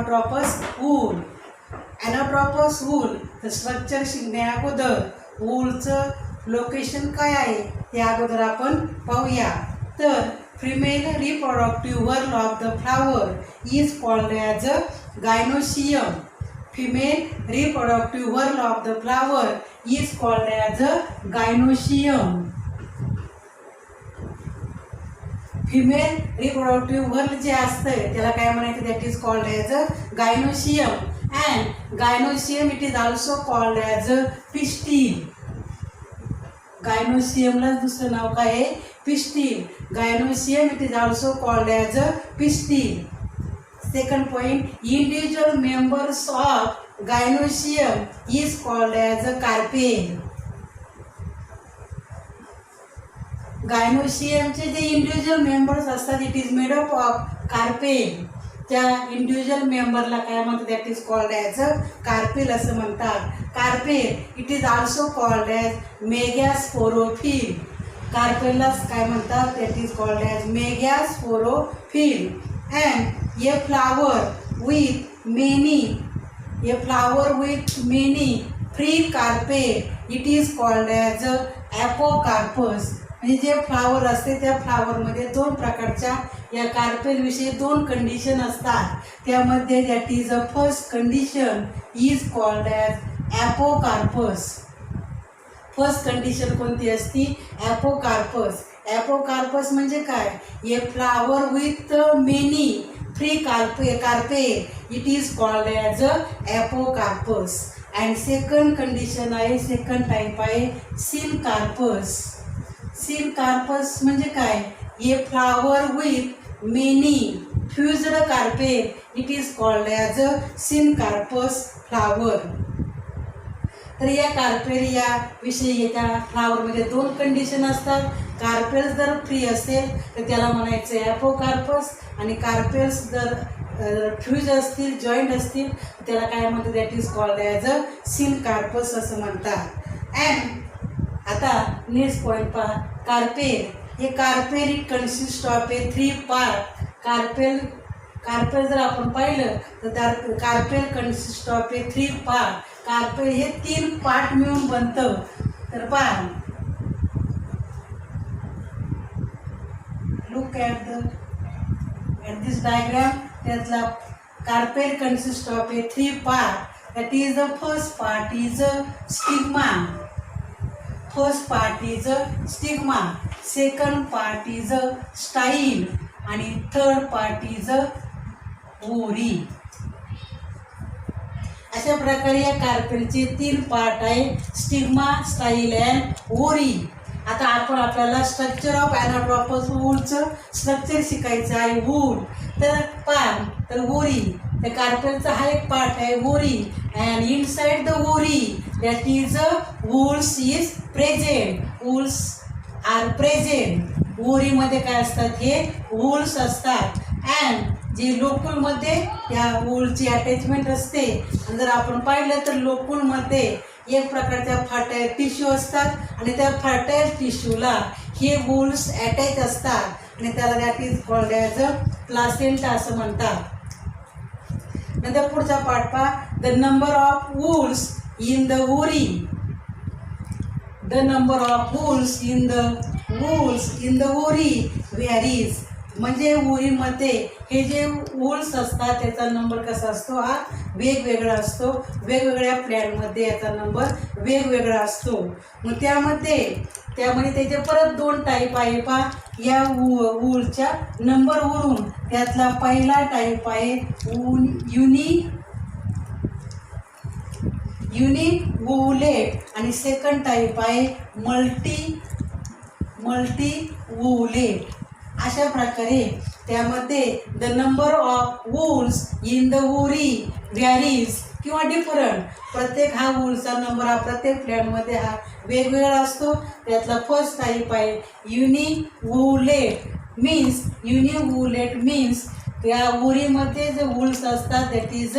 ॲनाट्रॉपस wool. ॲनाट्रॉपस wool तर structure शिकण्या अगोदर वूलचं लोकेशन काय आहे ते अगोदर आपण पाहूया. तर female reproductive whorl of the flower is called as a gynoecium. Female reproductive whorl of the flower is called as a gynoecium. Female reproductive whorl जे असतं त्याला काय म्हणायचं, that is called as a gynoecium. And gynoecium it is also called as a pistil. गायनोशियमला दुसरं नाव काय आहे, pistil. Gynoecium it is also called as a pistil. Second point, individual members of gynoecium is called as a carpel. गायनोशियमचे जे individual members असतात it is made up of carpel. त्या individual मेंबरला काय म्हणतात, that is called as a carpel असं म्हणतात. Carpel it is also called as megasporophyll. कार्पेललाच काय म्हणतात, that is called as megasporophyll. And a flower with many free carpel it is called as a apocarpous. म्हणजे जे flower असते त्या फ्लावरमध्ये दोन प्रकारच्या या कार्पेलविषयी दोन कंडिशन असतात. त्यामध्ये that is a first condition is called as apocarpous. First condition कोणती असती, ॲपोकार्पस. ॲपोकार्पस म्हणजे काय, a flower with many free carpel it is called as a apocarpous. And second condition आहे, सेकंड टाईप आहे syncarpous. Syncarpous म्हणजे काय, a flower with many fused carpel it is called as a syncarpous flower. तर या carpel या विषयी त्या फ्लावरमध्ये दोन कंडिशन असतात. कार्पेल्स जर फ्री असेल तर त्याला म्हणायचं ॲपोकार्पस, आणि कार्पेल्स जर फ्यूज असतील, जॉईंट असतील त्याला काय म्हणतात, that is called as a syncarpous असं म्हणतात. अँड आता नेक्स्ट पॉईंट पहा, कार्पेल. हे carpel it consist of a 3 part. Carpel जर आपण पाहिलं तर carpel consist of a 3 part. Carpel हे 3 पार्ट मिळून बनतं. तर पहा, लुक ॲट दिस डायग्राम. त्यातला carpel consist of a 3 part. That is the first part is a stigma. First part is a stigma, second part is a style, आणि third part is a ओरी. अशा प्रकारे या कार्पेलचे 3 part आहे, stigma, style and ओरी. आता आपण आपल्याला स्ट्रक्चर ऑफ ॲनाट्रॉपस वूलचं स्ट्रक्चर शिकायचं आहे. वूल तर पान तर ओरी. त्या कार्पेलचा हा एक पार्ट आहे ovary. And inside the ovary that is a ovules is present. Ovules are present. ओरीमध्ये काय असतात, हे वूल्स असतात. अँड जे लोकुलमध्ये या वूलची अटॅचमेंट असते. आणि जर आपण पाहिलं तर लोकुलमध्ये एक प्रकारच्या फर्टाईल टिश्यू असतात, आणि त्या फर्टाईल टिश्यूला हे वूल्स अटॅच असतात, आणि त्याला that is called as a placenta असं म्हणतात. नंतर पुढचा पार्ट पहा, the number of ovules in the ovary. The number of ovules in the ovary varies. म्हणजे ओरीमध्ये हे जे वूल्स असतात त्याचा नंबर कसा असतो, हा वेगवेगळा असतो. वेगवेगळ्या प्लॅनमध्ये याचा नंबर वेगवेगळा असतो. मग त्यामध्ये त्याचे परत 2 टाईप आहे पहा या वूलच्या नंबरवरून. त्यातला पहिला टाईप आहे युनिवुलेट, आणि सेकंड टाईप आहे मल्टी वुलेट. अशा प्रकारे त्यामध्ये the number of ovules in the ovary varies किंवा डिफरंट. प्रत्येक हा वूलचा नंबर हा प्रत्येक प्लॅनमध्ये हा वेगवेगळा असतो. त्यातला फर्स्ट टाईप आहे युनिवुलेट. मीन्स या ओरीमध्ये जे वूल्स असतात that is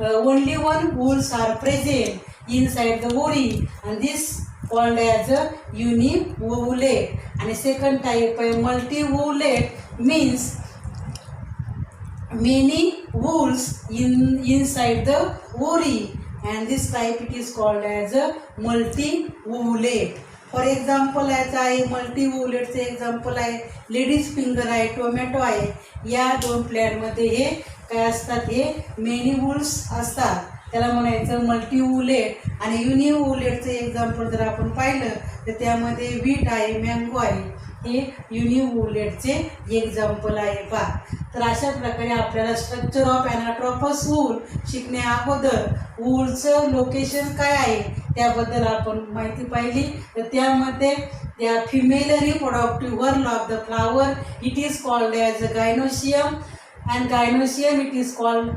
only 1 ovules are present inside the ovary, and this called as a uniovulate. आणि सेकंड टाईप आहे multiovulate. Means many wools inside the ori, and this type it is called as a multi-woolate. For example याचा आहे मल्टी-वूलेटचे example आहे ladies finger आहे, tomato आहे. या दोन प्लॅनमध्ये हे काय असतात, हे मेनी वूल्स असतात, त्याला म्हणायचं मल्टी-वूलेट. आणि युनि-वूलेटचे एक्झाम्पल जर आपण पाहिलं तर त्यामध्ये बीट आहे, मँगो आहे, हे युनि-वूलेटचे एक्झाम्पल आहे पहा. तर अशा प्रकारे आपल्याला स्ट्रक्चर ऑफ ॲनाट्रोपस वूल शिकण्या अगोदर वूलचं लोकेशन काय आहे त्याबद्दल आपण माहिती पाहिली. तर त्यामध्ये त्या female reproductive whorl of the flower it is called as a gynoecium, and gynoecium it is called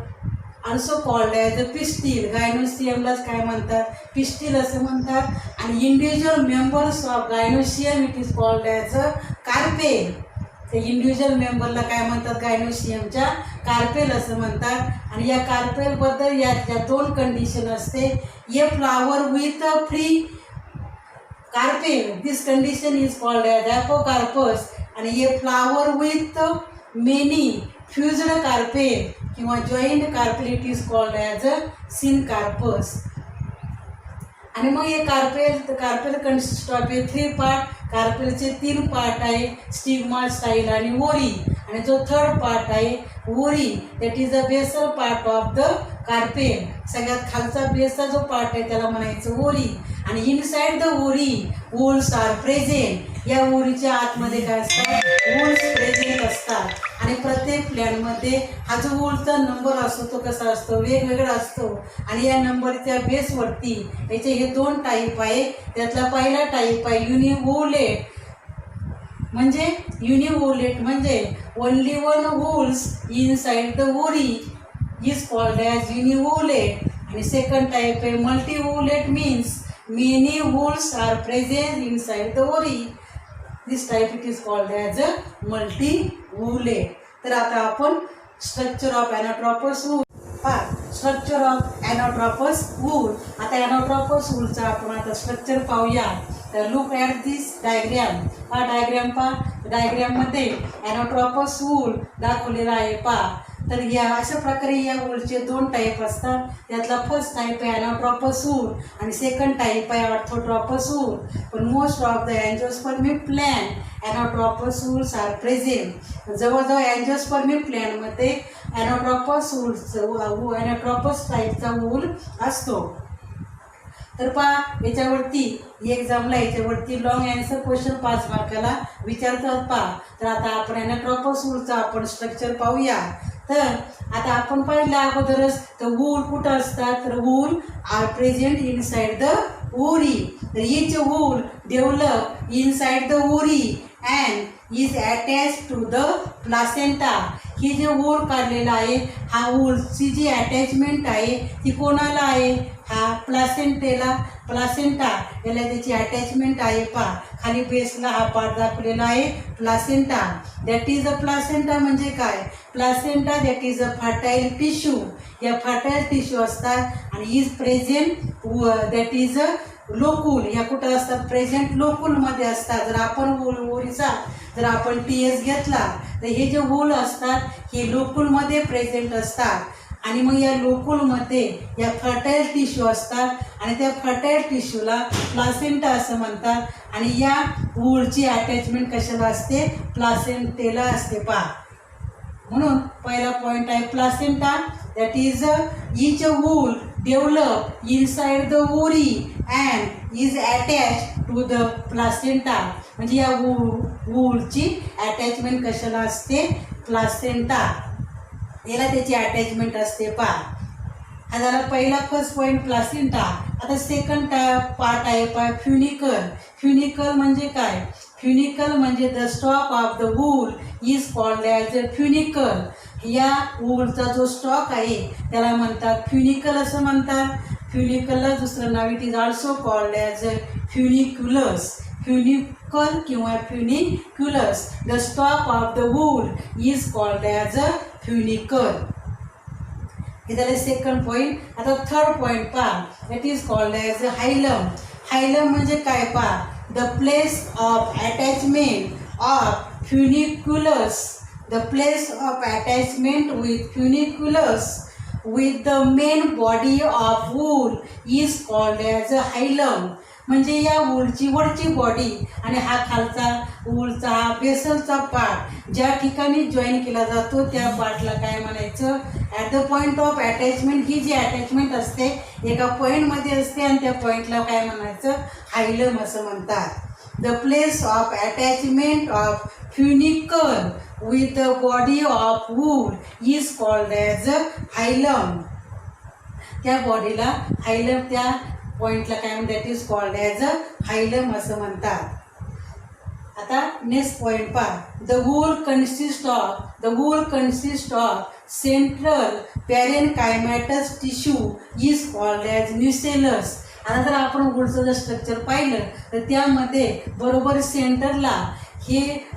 also called as a pistil. गायनोशियमलाच काय म्हणतात, पिस्टिल असं म्हणतात. आणि individual members of gynoecium it is called as a carpel. ते individual मेंबरला काय म्हणतात, गायनोशियमच्या कार्पेल असं म्हणतात. आणि या कार्पेलबद्दल याच्या दोन कंडिशन असते. A flower with a free carpel, this condition is called as apocarpous. आणि a flower with many fused carpel किंवा joint carpel it is called as a syncarpous. आणि मग हे carpel consist of a 3 part. कार्पेलचे 3 part आहे, stigma, style आणि ovary. आणि जो थर्ड पार्ट आहे ovary, that is the basal part of the carpel. सगळ्यात खालचा बेसचा जो पार्ट आहे त्याला म्हणायचं ओरी. आणि इनसाइड द ओरी वूल्स आर प्रेझेंट. या ओरीच्या आतमध्ये काय असतात, वूल्स प्रेझेंट असतात. आणि प्रत्येक प्लॅनमध्ये हा जो वूलचा नंबर असतो तो कसा असतो, वेगवेगळा असतो. आणि या नंबरच्या बेसवरती याचे हे 2 टाईप आहे. त्यातला पहिला टाईप आहे युनिवोलेट. म्हणजे only one ovules inside the ovary is called as uniovulate. आणि सेकंड टाईप आहे multiovulate, means many ovules are present inside the ovary. This type it is called as a multiovulate. तर आता आपण structure of anatropous ovule structure of anatropous ovule. आता anatropous वूलचा आपण आता structure पाहूया. तर लुक ॲट दिस डायग्रॅम. हा डायग्रॅम पहा. डायग्रॅममध्ये ॲनाट्रोपस वूल दाखवलेला आहे पहा. तर या अशा प्रकारे या वूलचे 2 टाईप असतात. त्यातला फर्स्ट टाईप आहे ॲनाट्रोपस वूल आणि सेकंड टाईप आहे ऑर्थोट्रोपस वूल. पण most of the angiospermic plant anatropous ovules are present. जवळजवळ अँजिओस्पर्मिक प्लॅनमध्ये ॲनाट्रोपस टाईपचा वूल असतो. तर पहा याच्यावरती एक्झामला याच्यावरती लॉंग आन्सर क्वेश्चन 5 मार्काला विचारतात पहा. तर आता आपण ॲनाट्रोपस वूलचा आपण स्ट्रक्चर पाहूया. तर आता आपण पाहिलं अगोदरच तर वूल कुठं असतात, तर ovule are present inside the ovary. तर each ovule develop inside the ovary and is attach to the placenta. ही जे वूल काढलेला आहे हा वूलची जी अटॅचमेंट आहे ती कोणाला आहे, हा प्लासेंटा याला त्याची अटॅचमेंट आहे पहा. खाली बेसला हा पार्ट दाखवलेला आहे placenta. That is a placenta म्हणजे काय, placenta that is a fertile tissue. या फर्टाईल टिश्यू असतात आणि is present that is a locule. या कुठं असतात, प्रेझेंट लोकुलमध्ये असतात. जर आपण ओरीचा जर आपण TS घेतला तर हे जे वूल असतात हे लोकुलमध्ये प्रेझेंट असतात. आणि मग या लोकुलमध्ये या फर्टाईल टिश्यू असतात आणि त्या फर्टाईल टिश्यूला प्लासेंटा असं म्हणतात. आणि या वूलची अटॅचमेंट कशाला असते, प्लासेंटेला असते पहा. म्हणून पहिला पॉईंट आहे placenta. That is each ovule develop inside the ovary and is attach to the placenta. म्हणजे या वूलची अटॅचमेंट कशाला असते, प्लासेंटा याला त्याची अटॅचमेंट असते पहा. हा झाला पहिला फर्स्ट पॉईंट प्लासेंटा. आता सेकंड पार्ट आहे पहा फ्युनिकल. फ्युनिकल म्हणजे काय, फ्युनिकल म्हणजे the stalk of the ovule is called as a funicle. या वूलचा जो स्टॉक आहे त्याला म्हणतात फ्युनिकल असं म्हणतात. फ्युनिकलला दुसरं नाव it is also called as a funiculus. Funicle किंवा funiculus, the stalk of the ovule is called as a funicle. हे झालं सेकंड पॉईंट. आता थर्ड पॉईंट पहा, that is called as a hilum. Hilum म्हणजे काय पहा, the place of attachment of funiculus The place of attachment with funiculus with the main body of wool is called as a hilum. म्हणजे या वूलची वरची body आणि हा खालचा वूलचा हा बेसलचा पार्ट ज्या ठिकाणी जॉईन केला जातो त्या पार्टला काय म्हणायचं? At the point of attachment. ही जी अटॅचमेंट असते एका पॉईंटमध्ये असते आणि त्या पॉईंटला काय म्हणायचं? हायलम असं म्हणतात. The place of attachment of funicle with the body of wool is called as a hilum. त्या बॉडीला हायलम, त्या पॉइंटला काय म्हणतात? That is called as a hilum असं म्हणतात. आता नेक्स्ट पॉइंट पहा. The ovule consist of central parenchymatous tissue is called as nucellus. आता जर आपण वूलचं जर स्ट्रक्चर पाहिलं तर त्यामध्ये बरोबर सेंटरला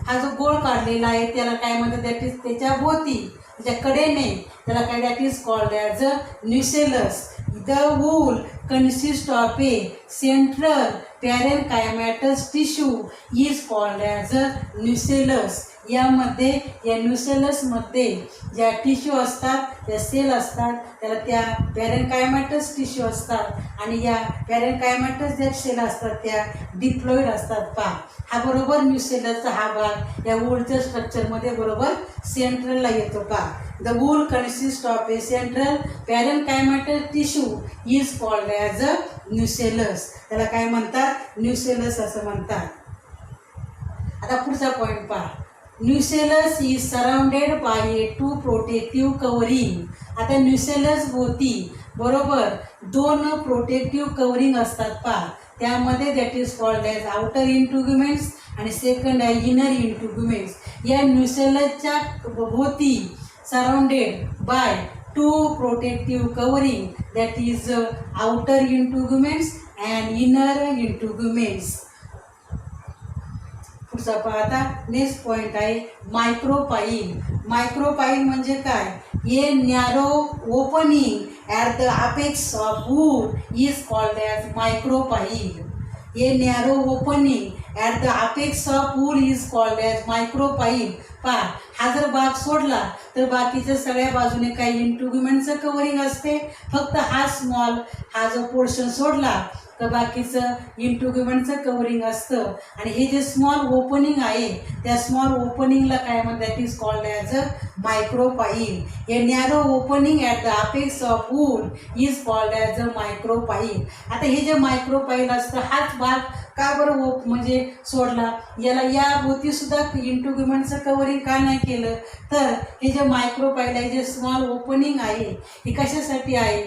हा जो गोल काढलेला आहे त्याला काय म्हणतात? दॅट इज त्याच्या भोवती त्याच्या कडेने त्याला काय? That is called as a nucellus. The ovule consist of a central parenchymatous tissue is called as a nucellus. यामध्ये या न्यूसेलसमध्ये ज्या टिश्यू असतात, त्या सेल असतात, त्याला त्या पॅरेनकायमॅटस टिश्यू असतात आणि या पॅरेनकायमॅटस ज्या सेल असतात त्या डिप्लॉइड असतात. पहा, हा बरोबर न्यूसेलसचा हा भाग या वूलच्या स्ट्रक्चरमध्ये बरोबर सेंट्रलला येतो. पहा, the ovule consist of a central parenchymatous tissue is called as a nucellus. त्याला काय म्हणतात? न्यूसेलस असं म्हणतात. आता पुढचा पॉईंट पहा. Nucellus is surrounded by a two protective covering. आता न्यूसेलस भोवती बरोबर दोन प्रोटेक्टिव्ह कवरिंग असतात. पहा, त्यामध्ये that is called as outer integuments आणि सेकंड आहे इनर इंटुग्युमेंट्स. या न्यूसेलसच्या भोवती surrounded by two protective covering that is outer integuments and inner integuments. पुढचा पाहता नेक्स्ट पॉईंट आहे मायक्रोपाईल. मायक्रोपाईल म्हणजे काय? A narrow opening at the apex of ovule is called as micropyle. A narrow opening at the apex of ovule is called as micropyle. पहा, हा जर भाग सोडला तर बाकीच्या सगळ्या बाजूने काही इंटुग्युमेंटचं कवरिंग असते. फक्त हा जो पोर्शन सोडला तर बाकीचं इंटुग्युमेंटचं कवरिंग असतं आणि हे जे स्मॉल ओपनिंग आहे त्या स्मॉल ओपनिंगला काय म्हणतात? That is called as a micropyle. A narrow opening at the apex of ovule is called as a micropyle. आता हे जे मायक्रोपाईल असतं हाच भाग का बरं म्हणजे सोडला? याला या भोवतीसुद्धा इंटुग्युमेंटचं कवरिंग का नाही केलं? तर हे जे मायक्रोपाईल आहे, जे स्मॉल ओपनिंग आहे, हे कशासाठी आहे?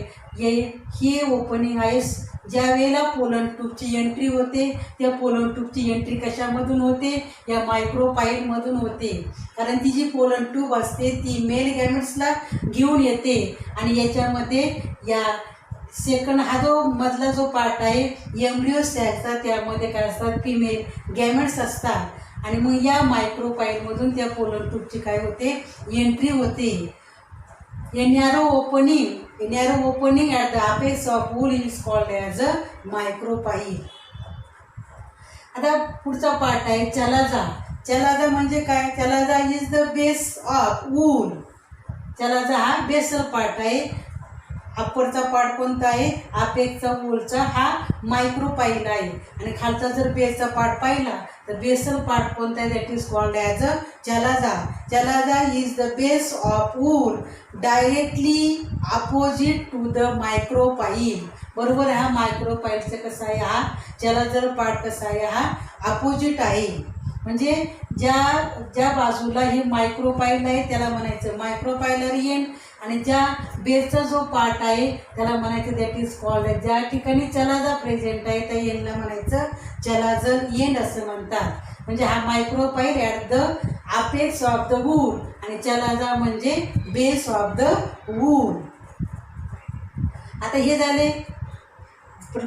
हे ओपनिंग आहे ज्या वेळेला पोलन ट्यूबची एंट्री होते त्या पोलन ट्यूबची एंट्री कशामधून होते? या मायक्रोपाईलमधून होते. कारण ती जी पोलन ट्यूब असते ती मेल गॅमेट्सला घेऊन येते आणि याच्यामध्ये या सेकंड हा जो मधला जो पार्ट आहे एम्ब्रियो सॅकचा त्यामध्ये काय असतात? फिमेल गॅमेट्स असतात आणि मग या मायक्रोपाईलमधून त्या पोलन ट्यूबची काय होते? एंट्री होते. A narrow opening at the apex of wool is called as a micropyle. आता पुढचा पार्ट आहे चलाजा. चलाजा म्हणजे काय? Chalaza is the base of wool. Chalaza हा बेसल पार्ट आहे. अप्परचा पार्ट कोणता आहे? अपेक्सचा वूलचा हा मायक्रोपाईल आहे आणि खालचा जर बेसचा पार्ट पाहिला तर बेसल पार्ट कोणता आहे? That is called as a chalaza. Chalaza is the base of ovule directly opposite to the micropyle. बरोबर, हा मायक्रोपाईलचं कसं आहे? हा चलाजा पार्ट कसा आहे? हा अपोजिट आहे. म्हणजे ज्या बाजूला हे मायक्रोपाईल आहे त्याला म्हणायचं मायक्रोपायलर एंड आणि ज्या बेसचा जो पार्ट आहे त्याला म्हणायचं दॅट इज कॉल्ड. ज्या ठिकाणी चलाजा प्रेझेंट आहे त्या एंडला म्हणायचं चलाजल एंड असं म्हणतात. म्हणजे हा micropyle at the apex of the ovule आणि चलाजा म्हणजे बेस ऑफ द वूल. आता हे झाले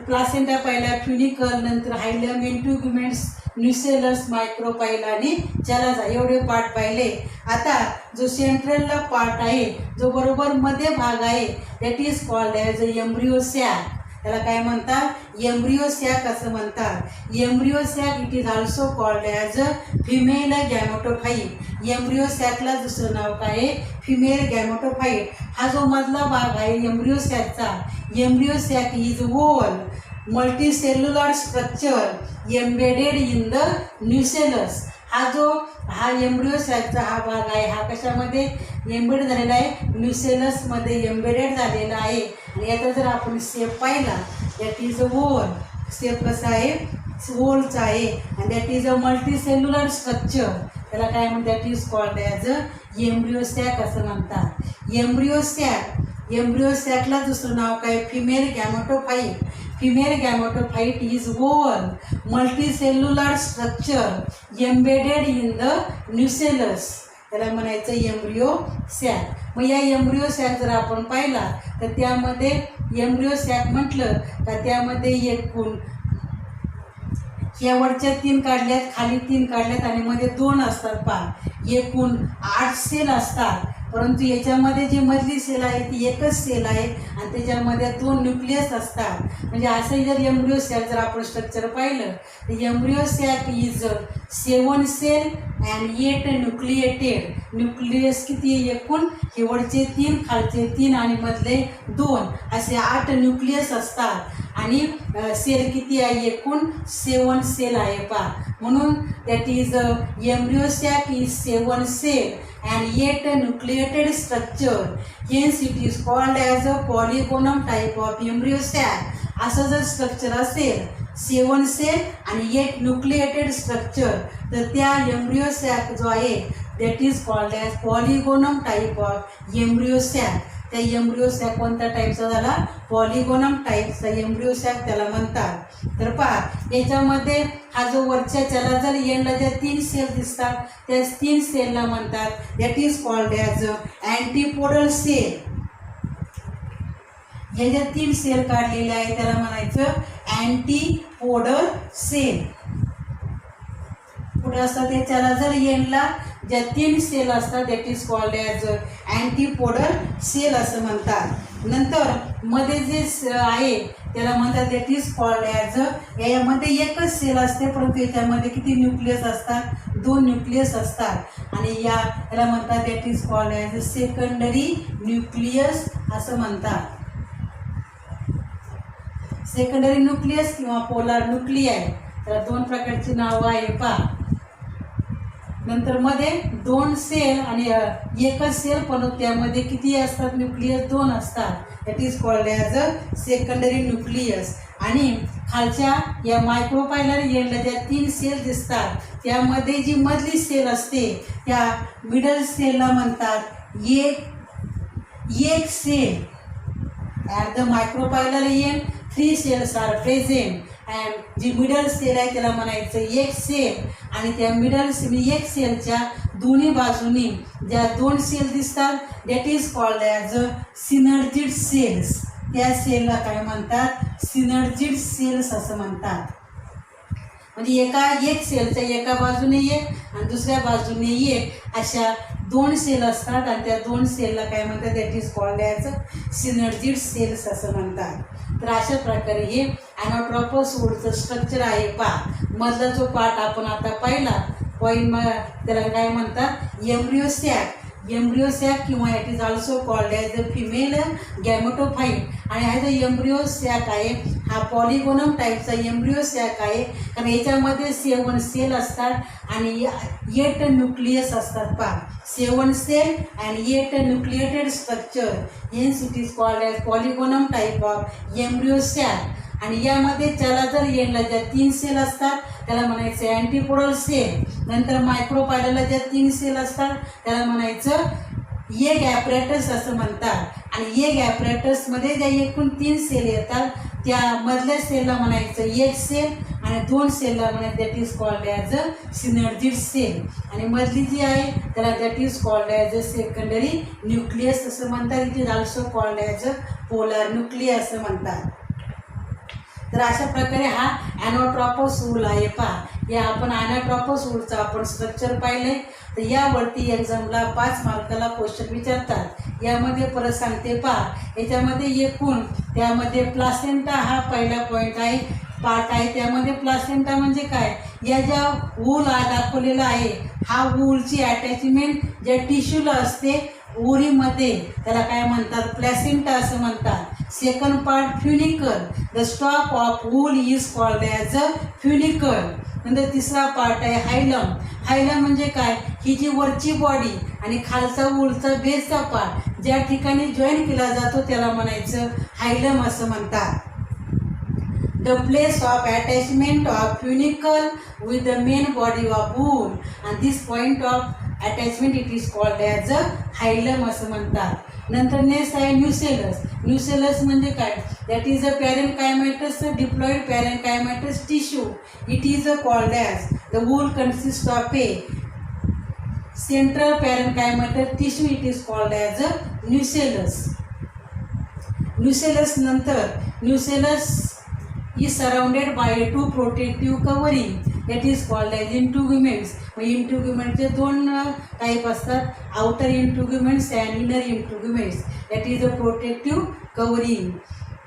प्लासेंटा पहिला, फ्युनिकल, नंतर हायलम, इंटुग्युमेंट्स, न्यूसेलस, मायक्रोपाईल आणि चलाजा एवढे पार्ट पाहिले. आता जो सेंट्रलला पार्ट आहे जो बरोबर मध्ये भाग आहे that is called as a embryo sac. त्याला काय म्हणतात, एम्ब्रियो सॅक असं म्हणतात. Embryo sac it is also called as a female gametophyte. Embryo सॅकला दुसरं नाव काय आहे, फिमेल गॅमेटोफाईट. हा जो मधला भाग आहे एम्ब्रियो सॅकचा, embryo sac is oval multicellular structure embedded in the nucellus. हा एम्ब्रियो सॅकचा हा भाग आहे, हा कशामध्ये एम्बेड झालेला आहे, न्यूसेलसमध्ये एम्बेडेड झालेला आहे. आणि याचा जर आपण शेप पाहिला, that is a oval. Shape कसा आहे, ओव्हलचा आहे. आणि that is a multicellular structure. त्याला काय म्हणतात, that is called as a embryo sac असं म्हणतात. एम्ब्रियो सॅकला दुसरं नाव काय, female gametophyte. Female gametophyte is oval multicellular structure embedded in the nucellus. त्याला म्हणायचं एम्ब्रियो सॅक. मग या एम्ब्रियो सॅक जर आपण पाहिला तर त्यामध्ये एम्ब्रियो सॅक म्हटलं का त्यामध्ये एकूण या वरच्या 3 काढल्यात, खाली 3 काढल्यात आणि मध्ये 2 असतात. एकूण 8 सेल असतात. परंतु याच्यामध्ये जी मधली सेल आहे ती एकच सेल आहे आणि त्याच्यामध्ये 2 न्यूक्लियस असतात. म्हणजे असं जर एम्ब्रियो सॅक जर आपण स्ट्रक्चर पाहिलं तर embryo sac is 7 cell and 8 nucleated. Nucleus किती आहे एकूण, हे वरचे 3, खालचे 3 आणि मधले 2 असे 8 न्यूक्लियस असतात. आणि सेल किती आहे एकूण 7 सेल आहे म्हणून that is embryo sac is 7 cell and 8 nucleated structure. Hence it is called as a polygonum type of embryo sac. असं जर स्ट्रक्चर असेल 7 सेल आणि 8 न्यूक्लिएटेड स्ट्रक्चर तर त्या एम्ब्रियो सॅक जो आहे that is called as polygonum type of embryo sac. त्या embryo sac कोणत्या टाईपचा झाला, पॉलिगोनम टाईपचा एम्ब्रियो सॅक त्याला म्हणतात. तर याच्यामध्ये हा जो वरच्या त्याला जर एंडला ज्या 3 सेल दिसतात त्या 3 सेलला म्हणतात that is called as antipodal cell. हे ज्या 3 सेल काढलेले आहे त्याला म्हणायचं अँटीपोडल सेल. पुढे असतात त्याला जर एंडला ज्या 3 सेल असतात that is called as antipodal cell असं म्हणतात. नंतर मध्ये जे आहे त्याला म्हणतात दॅट इज कॉल्ड ॲज यामध्ये एकच सेल असते परंतु याच्यामध्ये किती न्यूक्लियस असतात, 2 न्यूक्लियस असतात. आणि याला म्हणतात that is called as secondary nucleus असं म्हणतात. सेकंडरी न्यूक्लियस किंवा पोलार न्यूक्लियाय त्याला 2 प्रकारची नावं आहे नंतर मध्ये 2 सेल आणि एकच सेल पण त्यामध्ये किती असतात न्यूक्लियस, 2 असतात. That is called as a secondary nucleus. आणि खालच्या या मायक्रोपायलर एंडला ज्या 3 सेल दिसतात त्यामध्ये जी मधली सेल असते त्या मिडल सेलला म्हणतात एक cell. At the micropylar end 3 cells are present and जी मिडल सेल आहे त्याला म्हणायचं एक सेल. आणि त्या मिडल एक सेलच्या दोन्ही बाजूनी ज्या 2 सेल दिसतात that is called as a synergid cells. त्या सेलला काय म्हणतात, सिनर्जिड सेल्स असं म्हणतात. म्हणजे एक सेलच्या एका बाजूने एक आणि दुसऱ्या बाजूने एक अशा 2 सेल असतात आणि त्या 2 सेलला काय म्हणतात that is called as synergid cells असं म्हणतात. तर अशा प्रकारे हे ॲनाट्रोपस वूडचं स्ट्रक्चर आहे मधला जो पार्ट आपण आता पाहिला पॉईंट त्याला काय म्हणतात एम्ब्रियो सॅक. एम्ब्रियो सॅक किंवा it is also called as a female gametophyte. आणि हा जो एम्ब्रियो सॅक आहे हा पॉलिगोनम टाईपचा एम्ब्रियो सॅक आहे कारण याच्यामध्ये 7 सेल असतात आणि 8 न्यूक्लियस असतात 7 cell and 8 nucleated structure. Hence it is called as polygonum type of embryo sac. आणि यामध्ये त्याला जर एंडला ज्या 3 सेल असतात त्याला म्हणायचं अँटीपोडल सेल. नंतर मायक्रोपायलरला ज्या 3 सेल असतात त्याला म्हणायचं एग ॲपरेटस असं म्हणतात. आणि एग ॲपरेटसमध्ये ज्या एकूण 3 सेल येतात त्या मधल्या सेलला म्हणायचं एक सेल आणि 2 सेलला म्हणायचं that is called as a synergid cell. आणि मधली जी आहे त्याला that is called as a secondary nucleus असं म्हणतात. It is also called as a polar nucleus असं म्हणतात. तर अशा प्रकारे हा ॲनाट्रोपस वूड आहे हे आपण ॲनाट्रोपस वूडचं आपण स्ट्रक्चर पाहिलं. तर यावरती एक्झामला 5 मार्काला क्वेश्चन विचारतात यामध्ये परत सांगते पहा. याच्यामध्ये एकूण त्यामध्ये प्लासेंटा हा पहिला पॉईंट आहे, पार्ट आहे. त्यामध्ये प्लासेंटा म्हणजे काय, या ज्या वूल दाखवलेला आहे, हा वूलची अटॅचमेंट ज्या टिश्यूला असते उरीमध्ये, त्याला काय म्हणतात, प्लॅसेंटा असं म्हणतात. Second part funicle, the stalk of ovule is called as a funicle. नंतर तिसरा पार्ट आहे हायलम. हायलम म्हणजे काय, ही जी वरची बॉडी आणि खालचा वूलचा बेसचा पार्ट ज्या ठिकाणी जॉईन केला जातो त्याला म्हणायचं हायलम असं म्हणतात. The place of attachment of funicle with the main body of wool, and this point of attachment it is called as a hilum असं म्हणतात. नंतर नेक्स्ट आहे न्यूसेलस. न्यूसेलस म्हणजे काय, that is a parenchymatous diploid parenchymatous tissue. It is called as the ovule consist of a central parenchymatous tissue. It is called as a nucellus. Nucellus नंतर nucellus is surrounded by two protective covering that is called as integuments. इंट्युग्युमेंटचे दोन type असतात, outer integuments and inner integuments. That is a protective covering.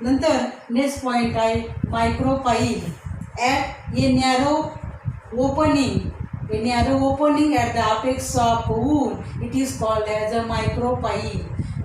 नंतर next point आहे micropyle. At a narrow opening, a narrow opening at the apex of wool, it is called as a micropyle.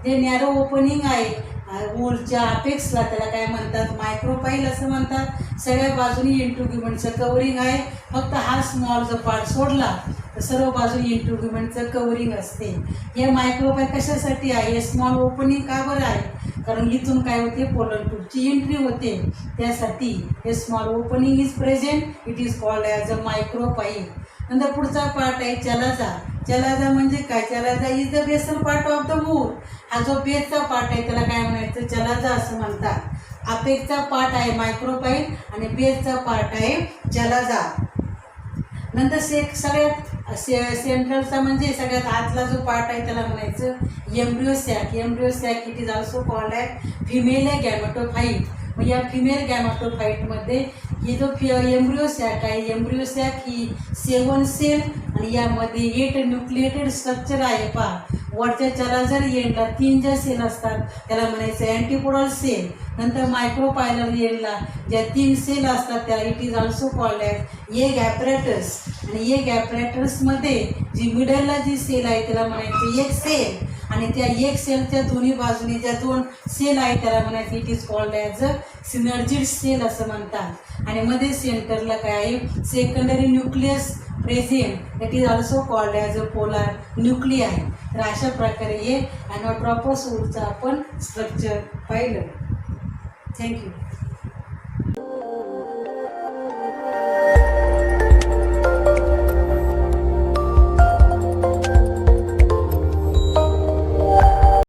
जे narrow opening आहे वूलच्या अपेक्सला त्याला काय म्हणतात, मायक्रोपाईल असं म्हणतात. सगळ्या बाजूनी इंट्युग्युमेंटचं कवरिंग आहे, फक्त हा स्मॉल जो पार्ट सोडला तर सर्व बाजूनी इंट्युग्युमेंटचं कवरिंग असते. हे मायक्रोपाईल कशासाठी आहे, हे स्मॉल ओपनिंग का बरं आहे, कारण इथून काय होते, पोलन ट्यूबची एंट्री होते, त्यासाठी हे small opening is present. It is called as a micropyle. नंतर पुढचा पार्ट आहे चलाजा. चलाजा म्हणजे काय, chalaza is the basal part of the ovule. हा जो बेसचा पार्ट आहे त्याला काय म्हणायचं, चलाजा असं म्हणतात. अपेक्सचा पार्ट आहे मायक्रोपाईल आणि बेसचा पार्ट आहे चलाजा. नंतर सगळ्यात सेंट्रलचा म्हणजे सगळ्यात आतला जो पार्ट आहे त्याला म्हणायचं embryo sac. Embryo sac it is also called as female gametophyte. मग या फिमेल गॅमेटोफाईटमध्ये ही जो एम्ब्रिओ सॅक आहे, एम्ब्रिओ सॅक ही 7 सेल आणि यामध्ये 8 न्यूक्लिएटेड स्ट्रक्चर आहे. पहा वरच्या चलाजर एंडला 3 ज्या सेल असतात त्याला म्हणायचं अँटीपोडल सेल. नंतर मायक्रोपायलर एंडला ज्या 3 सेल असतात त्याला it is also called as egg apparatus. आणि एग ॲपरेटसमध्ये जी मिडलला जी सेल आहे त्याला म्हणायचं एक सेल, आणि त्या एक सेलच्या दोन्ही बाजूने ज्या 2 सेल आहेत त्याला म्हणायचं it is called as a synergid cell असं म्हणतात. आणि मध्ये सेंटरला काय आहे, secondary nucleus present. That is also called as a polar nuclei. तर अशा प्रकारे हे ॲनोट्रॉपस वूलचं आपण स्ट्रक्चर पाहिलं. थँक्यू.